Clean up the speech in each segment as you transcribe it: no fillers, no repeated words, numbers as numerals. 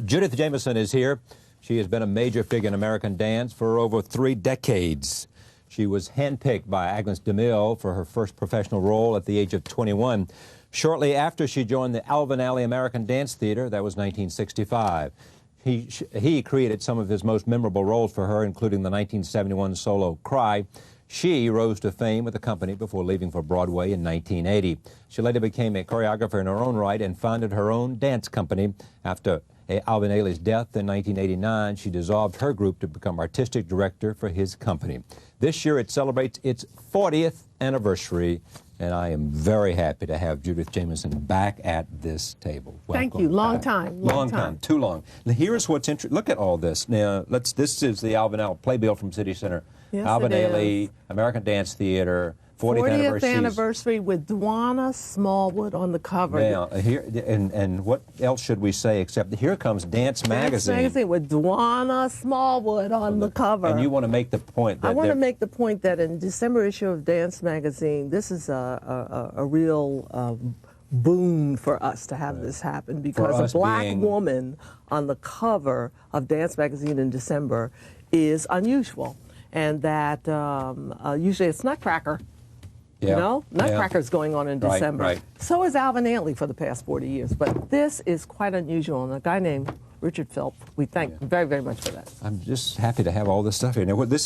Judith Jamison is here. She has been a major figure in American dance for over 3 decades. She was handpicked by Agnes DeMille for her first professional role at the age of 21. Shortly after she joined the Alvin American Dance Theater, that was 1965. He created some of his most memorable roles for her, including the 1971 solo Cry. She rose to fame with the company before leaving for Broadway in 1980. She later became a choreographer in her own right and founded her own dance company. After Alvin Ailey's death in 1989, she dissolved her group to become artistic director for his company. This year it celebrates its 40th anniversary, and I am very happy to have Judith Jamison back at this table. Welcome. Thank you. Long time. Long time. Too long. Now, here's what's interesting. Look at all this. Now, this is the Alvin playbill from City Center. Yes, Alvin Ailey, American Dance Theater, 40th anniversary with Dwana Smallwood on the cover. Now, here, and what else should we say except here comes Dance Magazine. Dance Magazine with Dwana Smallwood on the cover. And you want to make the point that... I want to make the point that in December issue of Dance Magazine, this is a real boon for us to have this happen, because a black woman on the cover of Dance Magazine in December is unusual. And that usually it's Nutcracker. Yeah. You know, Nutcracker's going on in December. Right. So is Alvin Ailey for the past 40 years. But this is quite unusual. And a guy named Richard Phelps, we thank very, very much for that. I'm just happy to have all this stuff here. Now, what is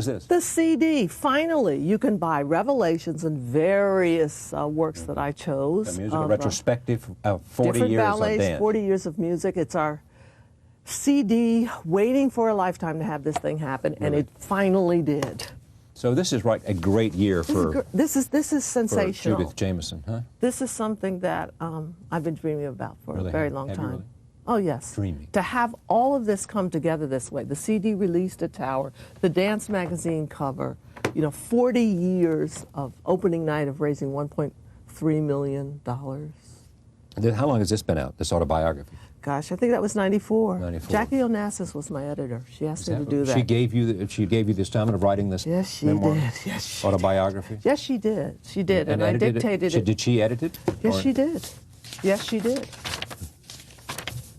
this? The CD. Finally, you can buy Revelations and various works that I chose. A musical retrospective of 40 different years ballets, of dance. 40 years of music. It's our CD, waiting for a lifetime to have this thing happen, and it finally did. So this is a great year for... This is sensational. For Judith Jamison, huh? This is something that I've been dreaming about for a very long time. Really? Oh, yes. Dreaming. To have all of this come together this way, the CD released at Tower, the Dance Magazine cover, 40 years of opening night of raising $1.3 million. How long has this been out, this autobiography? Gosh, I think that was 94. 94. Jackie Onassis was my editor. She asked me to do that. She gave you this time of writing this memoir? Did. Yes, she autobiography? Did. Yes, she did. She did, and I dictated it. Did she edit it? Yes, she did. Yes, she did.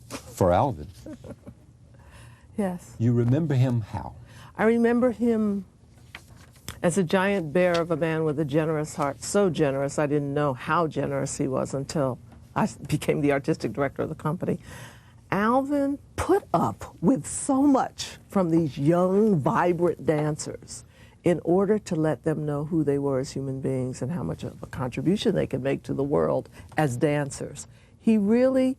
For Alvin? Yes. You remember him how? I remember him as a giant bear of a man with a generous heart. So generous, I didn't know how generous he was until I became the artistic director of the company. Alvin put up with so much from these young, vibrant dancers in order to let them know who they were as human beings and how much of a contribution they could make to the world as dancers. He really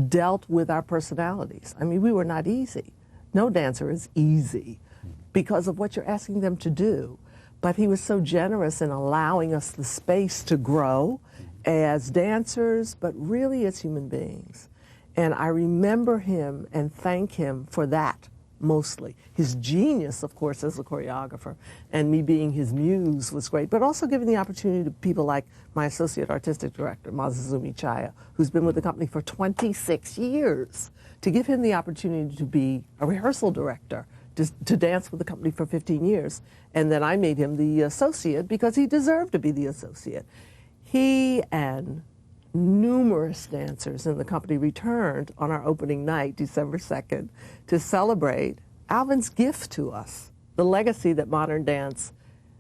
dealt with our personalities. I mean, we were not easy. No dancer is easy because of what you're asking them to do. But he was so generous in allowing us the space to grow as dancers, but really as human beings. And I remember him and thank him for that, mostly. His genius, of course, as a choreographer, and me being his muse was great, but also giving the opportunity to people like my associate artistic director, Masazumi Chaya, who's been with the company for 26 years, to give him the opportunity to be a rehearsal director, to dance with the company for 15 years. And then I made him the associate because he deserved to be the associate. He and numerous dancers in the company returned on our opening night, December 2nd, to celebrate Alvin's gift to us, the legacy that modern dance,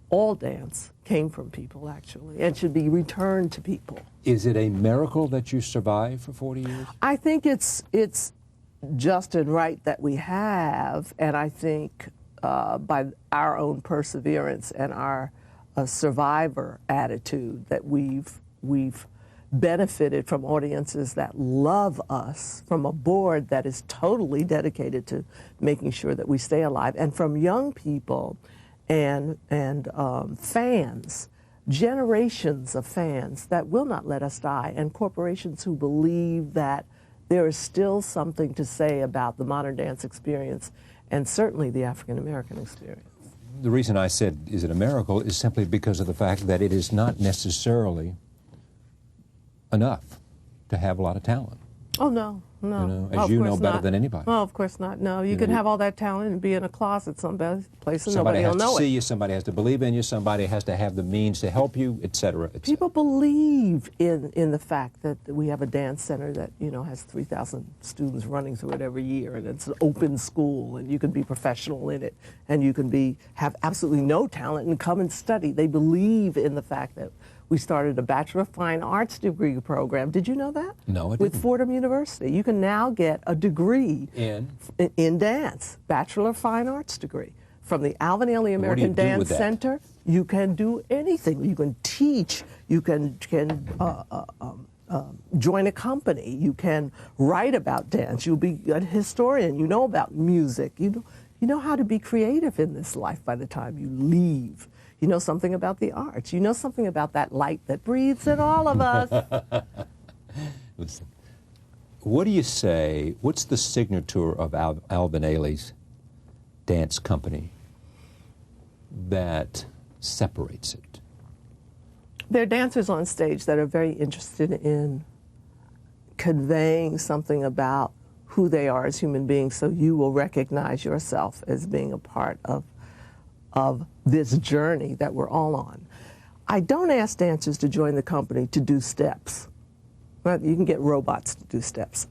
all dance, came from people, actually, and should be returned to people. Is it a miracle that you survived for 40 years? I think it's just and right that we have, and I think by our own perseverance and our survivor attitude that we've benefited from audiences that love us, from a board that is totally dedicated to making sure that we stay alive, and from young people and fans, generations of fans that will not let us die, and corporations who believe that there is still something to say about the modern dance experience, and certainly the African American experience. The reason I said, is it a miracle, is simply because of the fact that it is not necessarily enough to have a lot of talent. Oh, no. No. You know, Well, as of you course know better not. than anybody. Well, of course not. No, you You can know, have all that talent and be in a closet someplace and Somebody nobody will has know to see it. you, somebody has to believe in you, somebody has to have the means to help you, et cetera, et cetera. People believe in the fact that we have a dance center that, you know, has 3,000 students running through it every year, and it's an open school, and you can be professional in it, and you can have absolutely no talent and come and study. They believe in the fact that we started a Bachelor of Fine Arts degree program. Did you know that? No, I didn't. With Fordham University. You can now get a degree in dance, Bachelor of Fine Arts degree. From the Alvin Ailey American Dance Center, you can do anything. You can teach, you can join a company, you can write about dance, you'll be a historian, you know about music, you know how to be creative in this life by the time you leave. You know something about the arts. You know something about that light that breathes in all of us. Listen, what do you say, what's the signature of Alvin Ailey's dance company that separates it? There are dancers on stage that are very interested in conveying something about who they are as human beings, so you will recognize yourself as being a part of this journey that we're all on. I don't ask dancers to join the company to do steps. Well, you can get robots to do steps.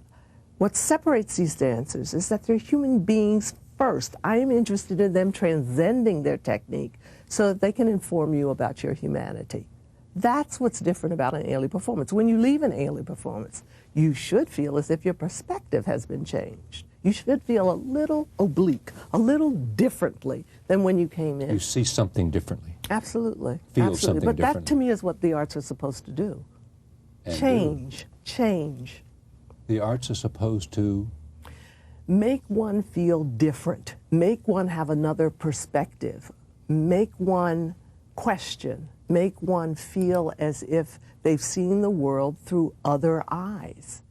What separates these dancers is that they're human beings first. I am interested in them transcending their technique so that they can inform you about your humanity. That's what's different about an Ailey performance. When you leave an Ailey performance, you should feel as if your perspective has been changed. You should feel a little oblique, a little differently than when you came in. You see something differently. Absolutely. Feel Absolutely. something But different. that, to me, is what the arts are supposed to do. And Change. Change. The arts are supposed to Make one feel different. Make one have another perspective. Make one question. Make one feel as if they've seen the world through other eyes.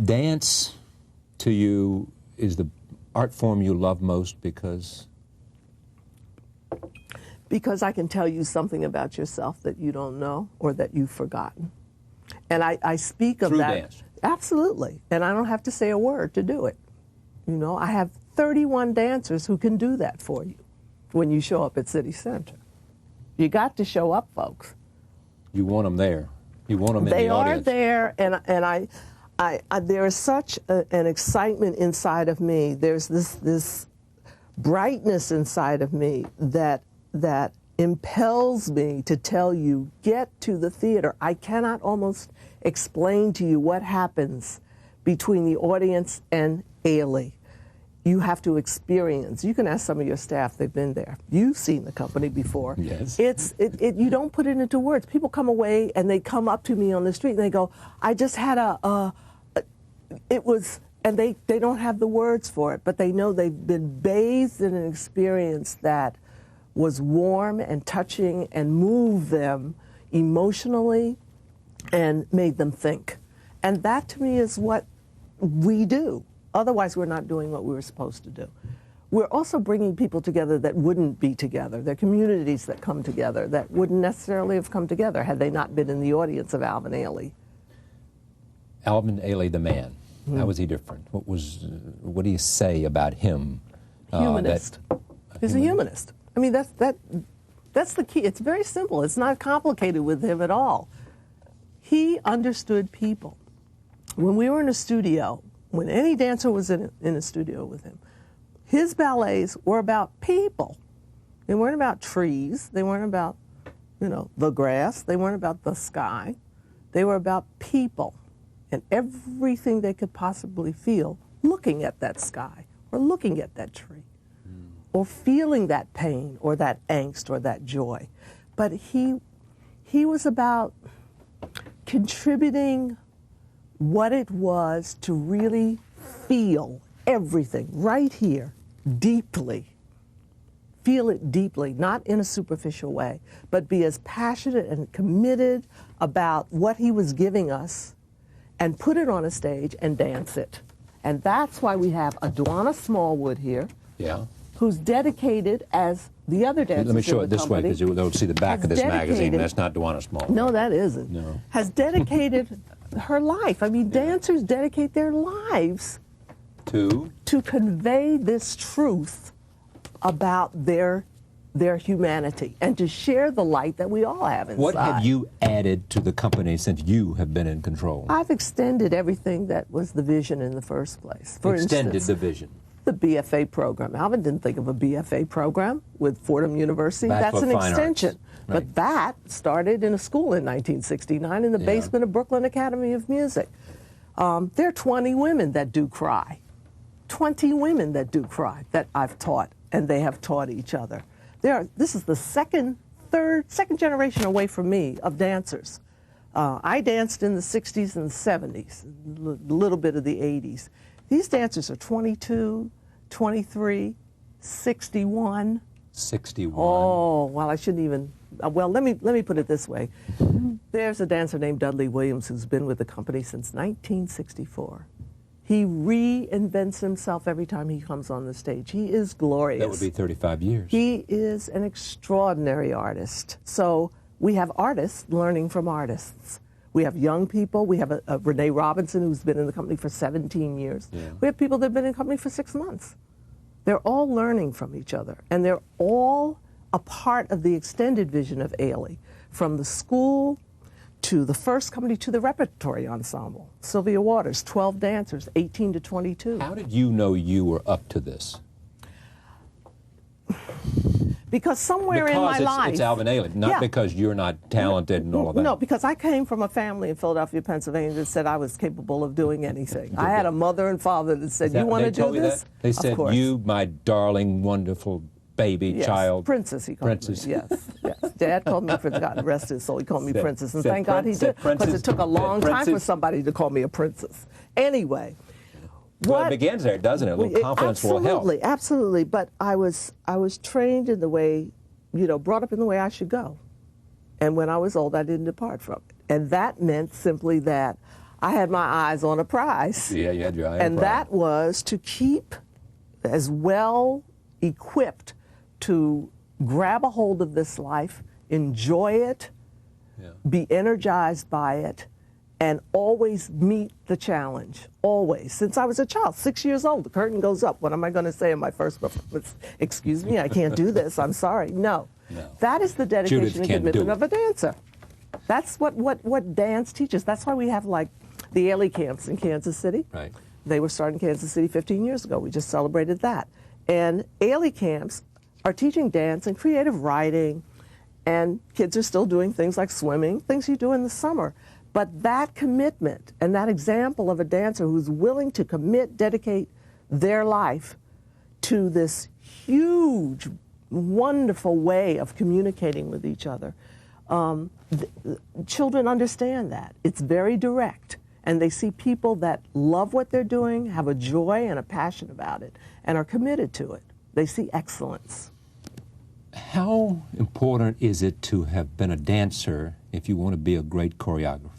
Dance to you is the art form you love most because? Because I can tell you something about yourself that you don't know or that you've forgotten. And I speak of Through that. dance. Absolutely. And I don't have to say a word to do it. You know, I have 31 dancers who can do that for you when you show up at City Center. You got to show up, folks. You want them there. You want them in the audience. They are there, and there is such an excitement inside of me. There's this brightness inside of me that impels me to tell you, get to the theater. I cannot almost explain to you what happens between the audience and Ailey. You have to experience. You can ask some of your staff, they've been there. You've seen the company before. Yes. You don't put it into words. People come away and they come up to me on the street and they go, I just had and they don't have the words for it, but they know they've been bathed in an experience that was warm and touching and moved them emotionally and made them think. And that to me is what we do. Otherwise, we're not doing what we were supposed to do. We're also bringing people together that wouldn't be together. They're communities that come together that wouldn't necessarily have come together had they not been in the audience of Alvin Ailey. Alvin Ailey, the man. How was he different? What do you say about him? Humanist. He's a humanist. I mean, that's the key. It's very simple. It's not complicated with him at all. He understood people. When we were in a studio, when any dancer was in a studio with him, his ballets were about people. They weren't about trees. They weren't about, the grass. They weren't about the sky. They were about people and everything they could possibly feel looking at that sky or looking at that tree or feeling that pain or that angst or that joy. But he was about contributing what it was to really feel everything right here, deeply. Feel it deeply, not in a superficial way, but be as passionate and committed about what he was giving us and put it on a stage and dance it. And that's why we have Adwana Smallwood here. Yeah. who's dedicated as the other dancers. Let me show in it the this way, company, because they'll see the back of this magazine. That's not Duana Small. No, that isn't. No. Has dedicated her life. I mean, dancers dedicate their lives to convey this truth about their humanity and to share the light that we all have inside. What have you added to the company since you have been in control? I've extended everything that was the vision in the first place. For Extended instance, the vision. the BFA program. Alvin didn't think of a BFA program with Fordham University. Bachelor That's an of Fine extension. Arts. Right. But that started in a school in 1969 in the basement of Brooklyn Academy of Music. There are 20 women that do cry. 20 women that do cry that I've taught, and they have taught each other. This is the second generation away from me of dancers. I danced in the 60s and the 70s, a little bit of the 80s. These dancers are 22, 23, 61. 61. Oh, well, I shouldn't even. Well, let me put it this way. There's a dancer named Dudley Williams who's been with the company since 1964. He reinvents himself every time he comes on the stage. He is glorious. That would be 35 years. He is an extraordinary artist. So we have artists learning from artists. We have young people. We have a Renee Robinson who's been in the company for 17 years. Yeah. We have people that have been in the company for 6 months. They're all learning from each other, and they're all a part of the extended vision of Ailey, from the school to the first company to the repertory ensemble. Sylvia Waters, 12 dancers, 18 to 22. How did you know you were up to this? Because somewhere in my life... It's Alvin Ailey, not because you're not talented and all of that. No, because I came from a family in Philadelphia, Pennsylvania that said I was capable of doing anything. I had a mother and father that said, you want to do this? They said, you, my darling, wonderful baby child. Princess, he called me. Yes, yes. Dad called me Princess. God rest his soul. He called me Princess. And thank God he did, because it took a long time for somebody to call me a princess. Anyway. Well, it begins there, doesn't it? A little confidence will help. Absolutely, absolutely. But I was trained in the way, brought up in the way I should go. And when I was old, I didn't depart from it. And that meant simply that I had my eyes on a prize. Yeah, you had your eye on a prize. And that was to keep as well equipped to grab a hold of this life, enjoy it, be energized by it, and always meet the challenge, always. Since I was a child, 6 years old, the curtain goes up. What am I going to say in my first performance? Excuse me, I can't do this, I'm sorry. No. That is the dedication and commitment of a dancer. That's what dance teaches. That's why we have, like, the Ailey camps in Kansas City. Right. They were started in Kansas City 15 years ago. We just celebrated that. And Ailey camps are teaching dance and creative writing, and kids are still doing things like swimming, things you do in the summer. But that commitment and that example of a dancer who's willing to commit, dedicate their life to this huge, wonderful way of communicating with each other, children understand that. It's very direct. And they see people that love what they're doing, have a joy and a passion about it, and are committed to it. They see excellence. How important is it to have been a dancer if you want to be a great choreographer?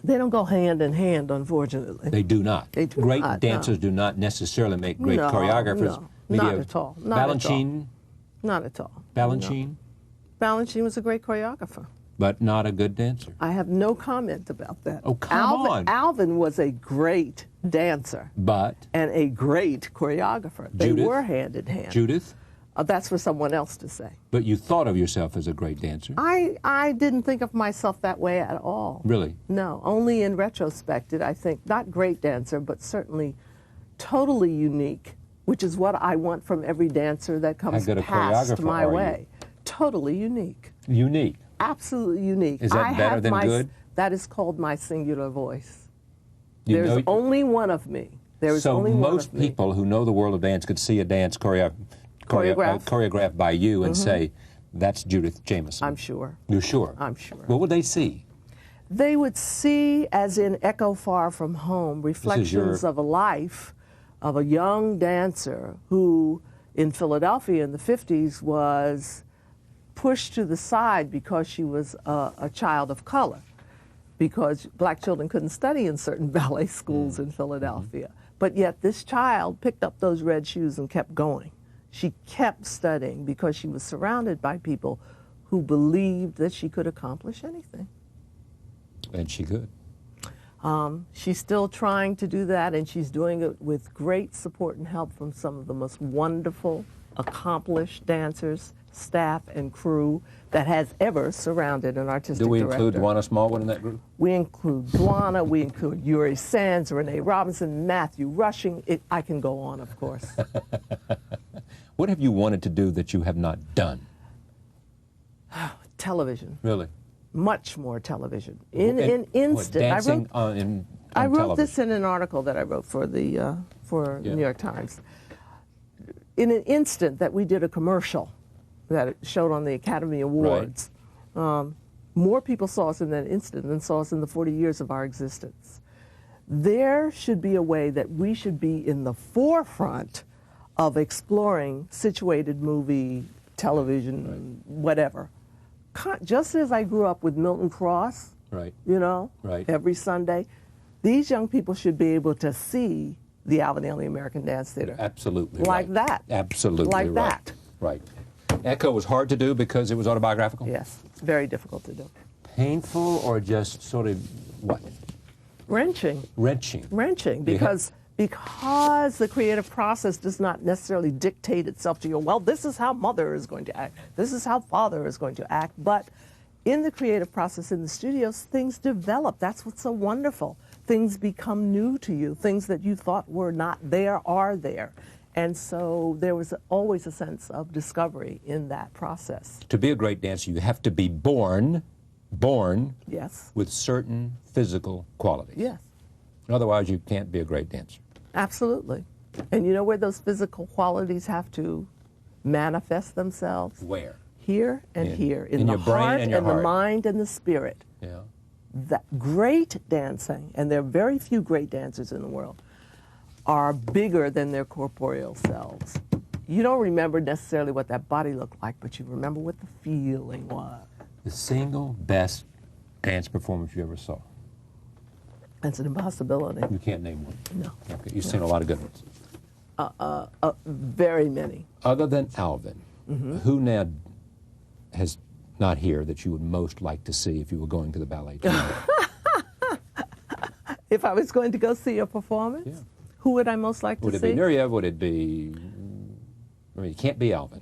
They don't go hand in hand, unfortunately. They do not. They do great not, dancers do not necessarily make great choreographers. No, not at all. Balanchine? Not at all. Balanchine? Balanchine was a great choreographer. But not a good dancer. I have no comment about that. Oh, come on. Alvin was a great dancer. But? And a great choreographer. They were hand in hand. Judith? That's for someone else to say. But you thought of yourself as a great dancer. I didn't think of myself that way at all. Really? No. Only in retrospect did I think, not great dancer, but certainly totally unique, which is what I want from every dancer that comes past my way. Totally unique. Unique? Absolutely unique. Is that better than good? That is called my singular voice. There's only one of me. There is only one of me. So most people who know the world of dance could see a dance choreographed by you and say, that's Judith Jamison. I'm sure. You're sure? I'm sure. What would they see? They would see, as in Echo Far From Home, reflections of a life of a young dancer who, in Philadelphia in the 50s, was pushed to the side because she was a child of color, because black children couldn't study in certain ballet schools in Philadelphia. But yet this child picked up those red shoes and kept going. She kept studying because she was surrounded by people who believed that she could accomplish anything. And she could. She's still trying to do that, and she's doing it with great support and help from some of the most wonderful, accomplished dancers, staff, and crew that has ever surrounded an artistic director. Do we include Dwana Smallwood in that group? We include Dwana, we include Yuri Sands, Renee Robinson, Matthew Rushing. I can go on, of course. What have you wanted to do that you have not done? Television. Really? Much more television. In an instant. Dancing I wrote this in an article that I wrote for the New York Times. In an instant that we did a commercial that it showed on the Academy Awards, more people saw us in that instant than saw us in the 40 years of our existence. There should be a way that we should be in the forefront of exploring situated movie, television, whatever. Just as I grew up with Milton Cross, you know, every Sunday, these young people should be able to see the Alvin Ailey American Dance Theater. Absolutely. Like that. Absolutely. Like that. Right. Echo was hard to do because it was autobiographical? Yes, very difficult to do. Painful or just sort of what? Wrenching. Wrenching. Wrenching, because the creative process does not necessarily dictate itself to you. Well, this is how mother is going to act. This is how father is going to act. But in the creative process in the studios, things develop. That's what's so wonderful. Things become new to you. Things that you thought were not there are there. And so there was always a sense of discovery in that process. To be a great dancer, you have to be born yes. with certain physical qualities. Yes. Otherwise, you can't be a great dancer. Absolutely. And you know where those physical qualities have to manifest themselves? Where? Here and here. In the your brain heart and your heart. the mind and the spirit. Yeah. That great dancing, and there are very few great dancers in the world, are bigger than their corporeal selves. You don't remember necessarily what that body looked like, but you remember what the feeling was. The single best dance performance you ever saw? That's an impossibility. You can't name one? No. Okay, you've seen a lot of good ones. Very many. Other than Alvin, who now has not here that you would most like to see if you were going to the ballet tonight? If I was going to go see a performance? Yeah. Who would I most like to see? Would it be Nureyev? Would it be... I mean, it can't be Alvin.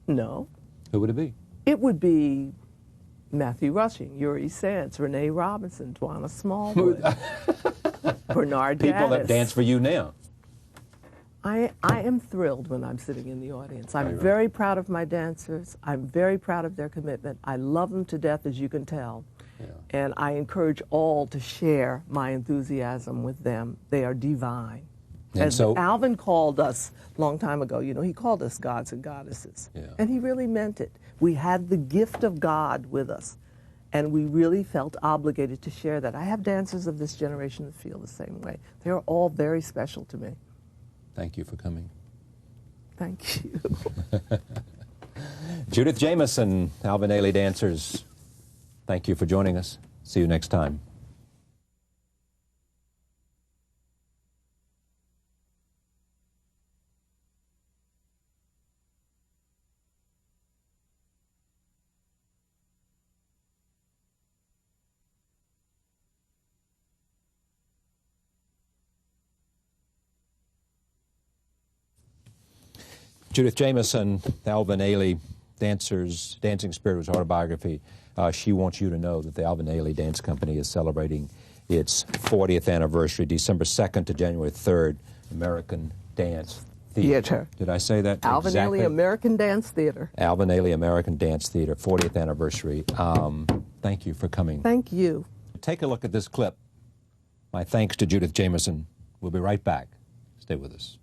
No. Who would it be? It would be Matthew Rushing, Yuri Sands, Renee Robinson, Dwana Smallwood, Bernard Gaddis. People that dance for you now. I am thrilled when I'm sitting in the audience. I'm very proud of my dancers. I'm very proud of their commitment. I love them to death, as you can tell. Yeah. And I encourage all to share my enthusiasm with them. They are divine. And As so, Alvin called us a long time ago, you know, he called us gods and goddesses. Yeah. And he really meant it. We had the gift of God with us. And we really felt obligated to share that. I have dancers of this generation that feel the same way. They're all very special to me. thank you for coming. Thank you. Judith Jamison, Alvin Ailey dancers, thank you for joining us. See you next time. Judith Jamison, Alvin Ailey, Dancing Spirit was autobiography. She wants you to know that the Alvin Ailey Dance Company is celebrating its 40th anniversary, December 2nd to January 3rd, American Dance Theater. Did I say that Alvin exactly? Ailey American Dance Theater. Alvin Ailey American Dance Theater, 40th anniversary. Thank you for coming. Thank you. Take a look at this clip. My thanks to Judith Jamison. We'll be right back. Stay with us.